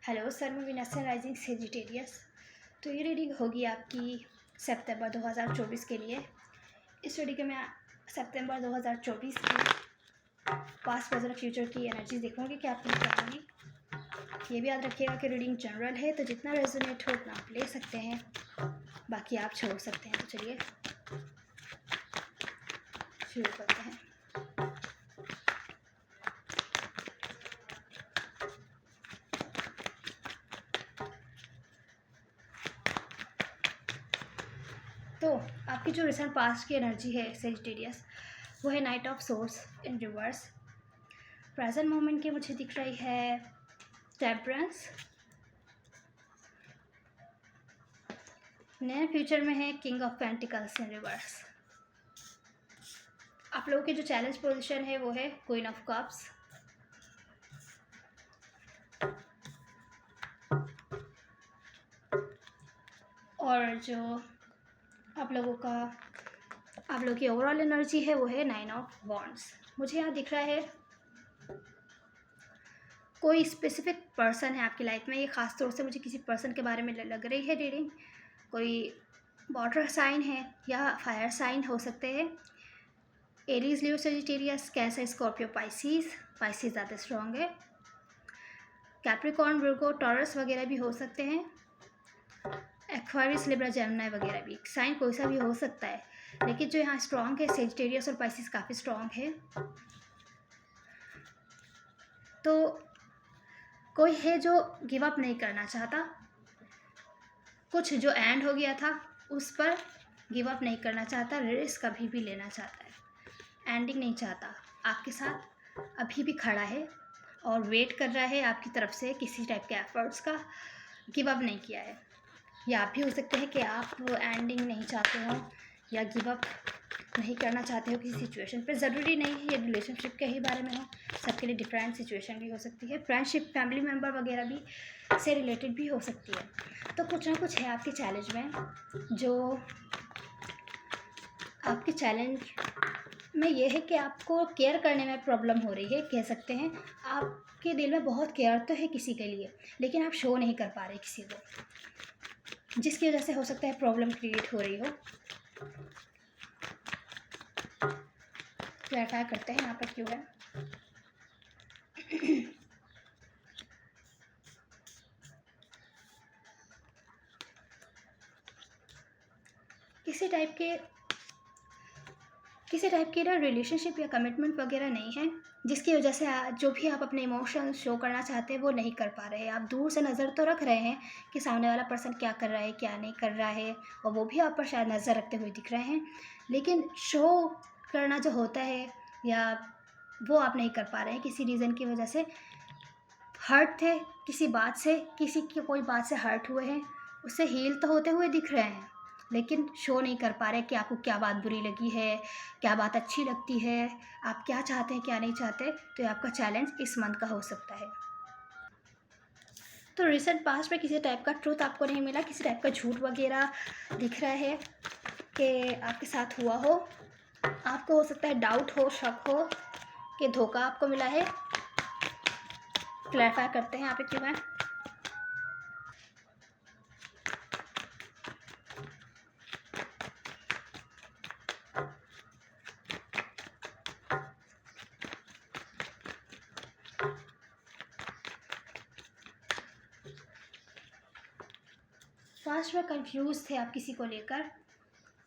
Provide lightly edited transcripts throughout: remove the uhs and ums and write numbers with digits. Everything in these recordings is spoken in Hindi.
हेलो सर, मैं विनसन राइजिंग सेजिटेरियस। तो ये रीडिंग होगी आपकी सितंबर 2024 के लिए। इस रीडिंग में मैं सितंबर 2024 की पास्ट प्रेजेंट फ्यूचर की एनर्जी देखूँगी कि आपको क्या होगी। ये भी याद रखिएगा कि रीडिंग जनरल है, तो जितना रेजोनेट हो उतना आप ले सकते हैं, बाकी आप छोड़ सकते हैं। तो चलिए शुरू करते हैं। तो आपकी जो रिसेंट पास्ट की एनर्जी है सेजिटेरियस, वो है night of source in reverse. Present moment की मुझे दिख रही है टेम्परेंस। नए फ्यूचर में है king of pentacles in reverse. आप लोगों की जो चैलेंज पोजीशन है वो है क्वीन ऑफ कप्स। और जो आप लोगों की ओवरऑल एनर्जी है वो है 9 ऑफ वॉन्ड्स। मुझे यहाँ दिख रहा है कोई स्पेसिफिक पर्सन है आपकी लाइफ में। ये ख़ास तौर से मुझे किसी पर्सन के बारे में लग रही है रीडिंग। कोई वाटर साइन है या फायर साइन हो सकते हैं। एरीज, लियो, सेजिटेरियस, कैंसर, स्कॉर्पियो, पाइसिस ज़्यादा स्ट्रॉन्ग है। कैप्रिकॉर्न, वर्गो, टॉरस वगैरह भी हो सकते हैं। एक्वारियस, लिब्रा, जेमिनी वगैरह भी साइन कोई सा भी हो सकता है, लेकिन जो यहाँ स्ट्रॉन्ग है सेजिटेरियस और पाइसिस काफ़ी स्ट्रॉन्ग है। तो कोई है जो गिव अप नहीं करना चाहता, कुछ जो एंड हो गया था उस पर गिव अप नहीं करना चाहता, रिस्क कभी भी लेना चाहता है, एंडिंग नहीं चाहता, आपके साथ अभी भी खड़ा है और वेट कर रहा है आपकी तरफ से किसी टाइप के एफर्ट्स का। गिव अप नहीं किया है। या आप भी हो सकते हैं कि आप एंडिंग नहीं चाहते हो या गिव अप नहीं करना चाहते हो किसी सिचुएशन पे। ज़रूरी नहीं है ये रिलेशनशिप के ही बारे में हो, सबके लिए डिफरेंट सिचुएशन भी हो सकती है। फ्रेंडशिप, फैमिली मेम्बर वगैरह भी से रिलेटेड भी हो सकती है। तो कुछ ना कुछ है आपके चैलेंज में, जो आपके चैलेंज में ये है कि आपको केयर करने में प्रॉब्लम हो रही है, कह सकते हैं। आपके दिल में बहुत केयर तो है किसी के लिए, लेकिन आप शो नहीं कर पा रहे किसी को, जिसकी वजह से हो सकता है प्रॉब्लम क्रिएट हो रही हो। क्लैरिफाई करते हैं यहाँ पर क्यों है। किसी टाइप की ना रिलेशनशिप या कमिटमेंट वगैरह नहीं है, जिसकी वजह से जो भी आप अपने इमोशंस शो करना चाहते हैं वो नहीं कर पा रहे हैं। आप दूर से नज़र तो रख रहे हैं कि सामने वाला पर्सन क्या कर रहा है, क्या नहीं कर रहा है, और वो भी आप पर शायद नज़र रखते हुए दिख रहे हैं, लेकिन शो करना जो होता है या वो आप नहीं कर पा रहे हैं किसी रीज़न की वजह से। हर्ट थे किसी बात से, किसी की कोई बात से हर्ट हुए हैं, उससे हील तो होते हुए दिख रहे हैं, लेकिन शो नहीं कर पा रहे कि आपको क्या बात बुरी लगी है, क्या बात अच्छी लगती है, आप क्या चाहते हैं क्या नहीं चाहते। तो ये आपका चैलेंज इस मंथ का हो सकता है। तो रिसेंट पास्ट में किसी टाइप का ट्रूथ आपको नहीं मिला, किसी टाइप का झूठ वगैरह दिख रहा है कि आपके साथ हुआ हो। आपको हो सकता है डाउट हो, शक हो कि धोखा आपको मिला है। क्लैरिफाई करते हैं यहाँ पे क्यों है। फास्ट में कंफ्यूज थे आप किसी को लेकर,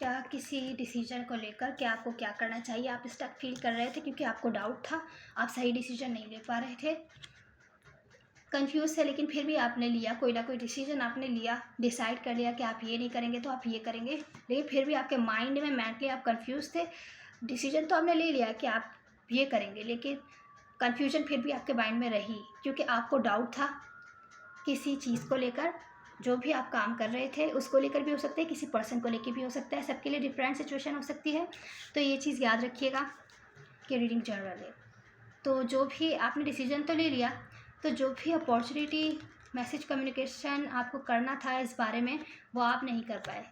क्या किसी डिसीजन को लेकर, कि आपको क्या करना चाहिए। आप स्टक फील कर रहे थे क्योंकि आपको डाउट था, आप सही डिसीजन नहीं ले पा रहे थे, कंफ्यूज थे, लेकिन फिर भी आपने लिया कोई ना कोई डिसीजन। आपने लिया, डिसाइड कर लिया कि आप ये नहीं करेंगे तो आप ये करेंगे, लेकिन फिर भी आपके माइंड में मेंटली आप कंफ्यूज थे। डिसीजन तो आपने ले लिया कि आप ये करेंगे, लेकिन कन्फ्यूजन फिर भी आपके माइंड में रही, क्योंकि आपको डाउट था किसी चीज़ को लेकर। जो भी आप काम कर रहे थे उसको लेकर भी हो सकता है, किसी पर्सन को लेकर भी हो सकता है, सबके लिए डिफरेंट सिचुएशन हो सकती है। तो ये चीज़ याद रखिएगा कि रीडिंग जनरल है। तो जो भी आपने डिसीजन तो ले लिया, तो जो भी अपॉर्चुनिटी, मैसेज, कम्युनिकेशन आपको करना था इस बारे में, वो आप नहीं कर पाए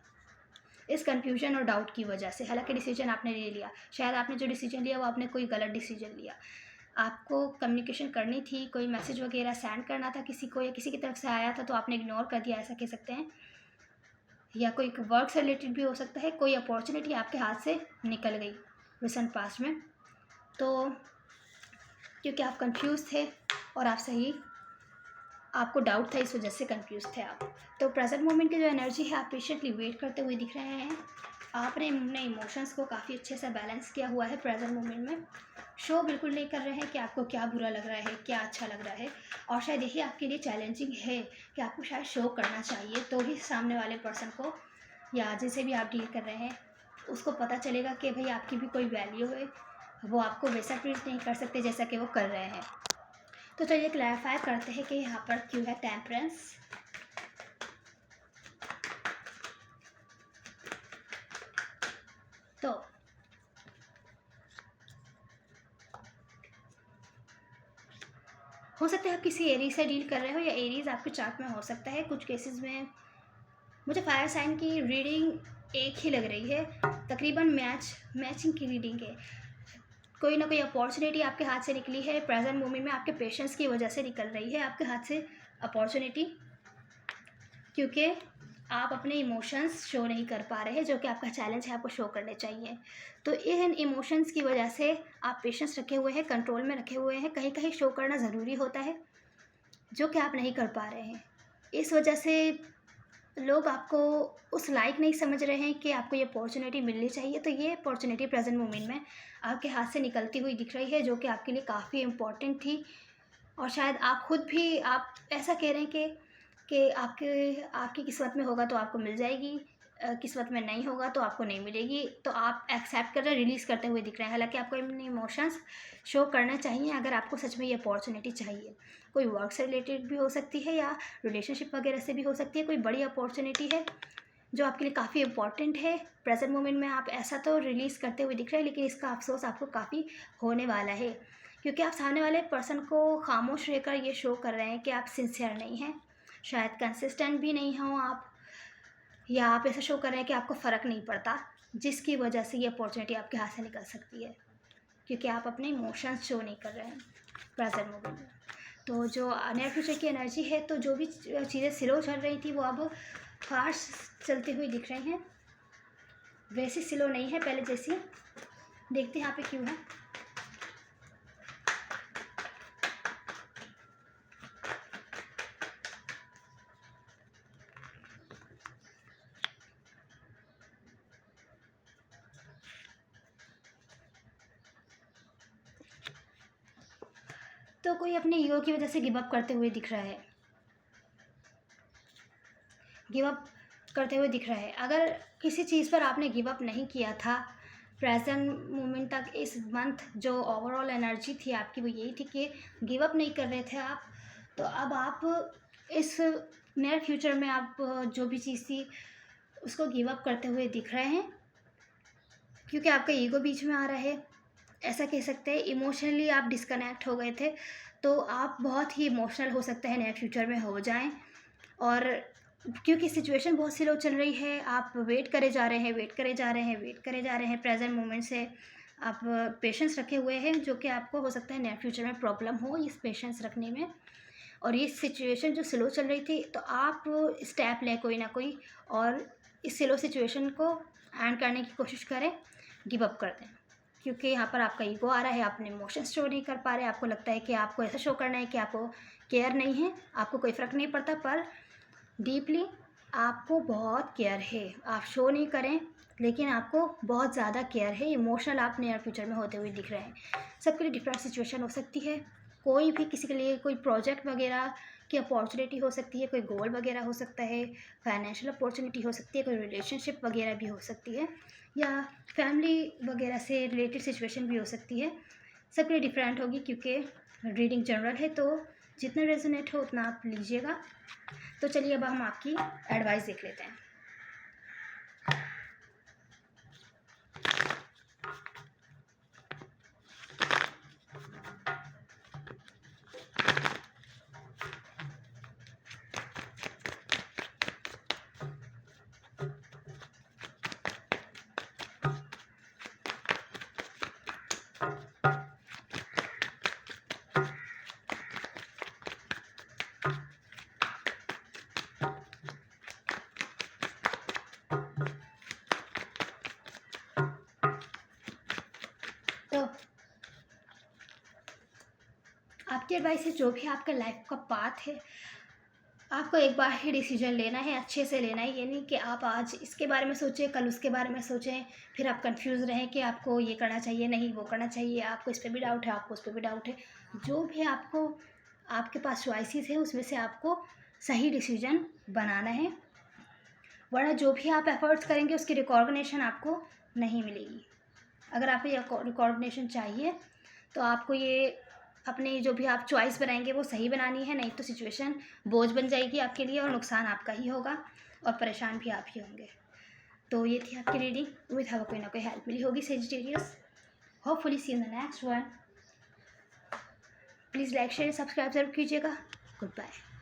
इस कन्फ्यूजन और डाउट की वजह से। हालांकि डिसीजन आपने ले लिया, शायद आपने जो डिसीजन लिया वो आपने कोई गलत डिसीजन लिया, आपको कम्युनिकेशन करनी थी, कोई मैसेज वगैरह सेंड करना था किसी को, या किसी की तरफ से आया था तो आपने इग्नोर कर दिया, ऐसा कह सकते हैं। या कोई वर्क से रिलेटेड भी हो सकता है, कोई अपॉर्चुनिटी आपके हाथ से निकल गई रिसेंट पास्ट में, तो क्योंकि आप कंफ्यूज थे और आपको डाउट था, इस वजह से कंफ्यूज थे आप। तो प्रेजेंट मोमेंट की जो एनर्जी है, आप पेशेंटली वेट करते हुए दिख रहे हैं। आपने अपने इमोशंस को काफ़ी अच्छे से बैलेंस किया हुआ है प्रेजेंट मोमेंट में। शो बिल्कुल नहीं कर रहे हैं कि आपको क्या बुरा लग रहा है, क्या अच्छा लग रहा है। और शायद यही आपके लिए चैलेंजिंग है कि आपको शायद शो करना चाहिए, तो ही सामने वाले पर्सन को या जिसे भी आप डील कर रहे हैं उसको पता चलेगा कि भाई आपकी भी कोई वैल्यू है। वो आपको वैसा ट्रीट नहीं कर सकते जैसा कि वो कर रहे हैं। तो चलिए क्लैरिफाई करते हैं कि यहाँ पर क्यों है टेम्परेंस। तो हो सकता है आप किसी एरीज से डील कर रहे हो, या एरीज आपके चार्ट में हो सकता है। कुछ केसेस में मुझे फायर साइन की रीडिंग एक ही लग रही है, तकरीबन मैचिंग की रीडिंग है। कोई ना कोई अपॉर्चुनिटी आपके हाथ से निकली है प्रेजेंट मोमेंट में, आपके पेशेंस की वजह से निकल रही है आपके हाथ से अपॉर्चुनिटी, क्योंकि आप अपने इमोशंस शो नहीं कर पा रहे हैं, जो कि आपका चैलेंज है, आपको शो करने चाहिए। तो इन इमोशंस की वजह से आप पेशेंस रखे हुए हैं, कंट्रोल में रखे हुए हैं। कहीं कहीं शो करना ज़रूरी होता है, जो कि आप नहीं कर पा रहे हैं। इस वजह से लोग आपको उस लायक नहीं समझ रहे हैं कि आपको ये अपॉर्चुनिटी मिलनी चाहिए। तो ये अपॉर्चुनिटी प्रेजेंट मोमेंट में आपके हाथ से निकलती हुई दिख रही है, जो कि आपके लिए काफ़ी इम्पोर्टेंट थी। और शायद आप खुद भी आप ऐसा कह रहे हैं कि आपकी किस्मत में होगा तो आपको मिल जाएगी, किस्मत में नहीं होगा तो आपको नहीं मिलेगी। तो आप एक्सेप्ट कर रहे हैं, रिलीज़ करते हुए दिख रहे हैं। हालांकि आपको अपने इमोशंस शो करना चाहिए अगर आपको सच में ये अपॉर्चुनिटी चाहिए। कोई वर्क से रिलेटेड भी हो सकती है, या रिलेशनशिप वगैरह से भी हो सकती है। कोई बड़ी अपॉर्चुनिटी है जो आपके लिए काफ़ी इंपॉर्टेंट है। प्रेजेंट मोमेंट में आप ऐसा तो रिलीज़ करते हुए दिख रहे हैं, लेकिन इसका अफसोस आपको काफ़ी होने वाला है, क्योंकि आप सामने वाले पर्सन को खामोश रहकर ये शो कर रहे हैं कि आप सिंसियर नहीं हैं, शायद कंसिस्टेंट भी नहीं हो आप, या आप ऐसा शो कर रहे हैं कि आपको फ़र्क नहीं पड़ता, जिसकी वजह से ये अपॉर्चुनिटी आपके हाथ से निकल सकती है, क्योंकि आप अपने इमोशंस शो नहीं कर रहे हैं प्रेजेंट मोमेंट में। तो जो नियर फ्यूचर की एनर्जी है, तो जो भी चीज़ें स्लो चल रही थी वो अब फास्ट चलती हुई दिख रही हैं, वैसी स्लो नहीं है पहले जैसी। देखते हैं यहाँ पे क्यों है। तो कोई अपने ईगो की वजह से गिव अप करते हुए दिख रहा है, गिव अप करते हुए दिख रहा है। अगर किसी चीज़ पर आपने गिव अप नहीं किया था प्रेजेंट मोमेंट तक, इस मंथ जो ओवरऑल एनर्जी थी आपकी वो यही थी कि गिव अप नहीं कर रहे थे आप, तो अब आप इस नियर फ्यूचर में आप जो भी चीज़ थी उसको गिव अप करते हुए दिख रहे हैं, क्योंकि आपका ईगो बीच में आ रहा है। ऐसा कह सकते हैं इमोशनली आप डिस्कनेक्ट हो गए थे, तो आप बहुत ही इमोशनल हो सकते हैं नियर फ्यूचर में हो जाएं। और क्योंकि सिचुएशन बहुत स्लो चल रही है, आप वेट करे जा रहे हैं, वेट करे जा रहे हैं, वेट करे जा रहे हैं। प्रेजेंट मोमेंट से आप पेशेंस रखे हुए हैं, जो कि आपको हो सकता है नियर फ्यूचर में प्रॉब्लम हो इस पेशेंस रखने में। और ये सिचुएशन जो स्लो चल रही थी, तो आप स्टेप लें कोई ना कोई, और इस स्लो सिचुएशन को हैंड करने की कोशिश करें, गिव अप कर दें। क्योंकि यहाँ पर आपका ईगो आ रहा है, अपने इमोशंस शो नहीं कर पा रहे, आपको लगता है कि आपको ऐसा शो करना है कि आपको केयर नहीं है, आपको कोई फ़र्क नहीं पड़ता, पर डीपली आपको बहुत केयर है। आप शो नहीं करें, लेकिन आपको बहुत ज़्यादा केयर है। इमोशनल आप नियर फ्यूचर में होते हुए दिख रहे हैं। सबके लिए डिफरेंट सिचुएशन हो सकती है, कोई भी किसी के लिए कोई प्रोजेक्ट वगैरह की अपॉर्चुनिटी हो सकती है, कोई गोल वगैरह हो सकता है, फाइनेंशियल अपॉर्चुनिटी हो सकती है, कोई रिलेशनशिप वगैरह भी हो सकती है, या फैमिली वगैरह से रिलेटेड सिचुएशन भी हो सकती है। सबके लिए डिफरेंट होगी, क्योंकि रीडिंग जनरल है, तो जितना रेजोनेट हो उतना आप लीजिएगा। तो चलिए अब हम आपकी एडवाइस देख लेते हैं। आपकी एडवाइस है, जो भी आपका लाइफ का पाथ है, आपको एक बार ही डिसीजन लेना है, अच्छे से लेना है। ये नहीं कि आप आज इसके बारे में सोचें, कल उसके बारे में सोचें, फिर आप कंफ्यूज रहें कि आपको ये करना चाहिए, नहीं वो करना चाहिए, आपको इस पर भी डाउट है, आपको उस पर भी डाउट है। जो भी आपको आपके पास चॉइसेस है, उसमें से आपको सही डिसीजन बनाना है, वरना जो भी आप एफर्ट्स करेंगे उसकी रिकॉग्निशन आपको नहीं मिलेगी। अगर आपको ये रिकॉग्निशन चाहिए तो आपको ये अपनी जो भी आप चॉइस बनाएंगे वो सही बनानी है, नहीं तो सिचुएशन बोझ बन जाएगी आपके लिए और नुकसान आपका ही होगा और परेशान भी आप ही होंगे। तो ये थी आपकी रीडिंग। उम्मीद है कोई ना कोई हेल्प मिली होगी Sagittarius. Hopefully see in the next one. Please like share subscribe जरूर कीजिएगा। Good bye.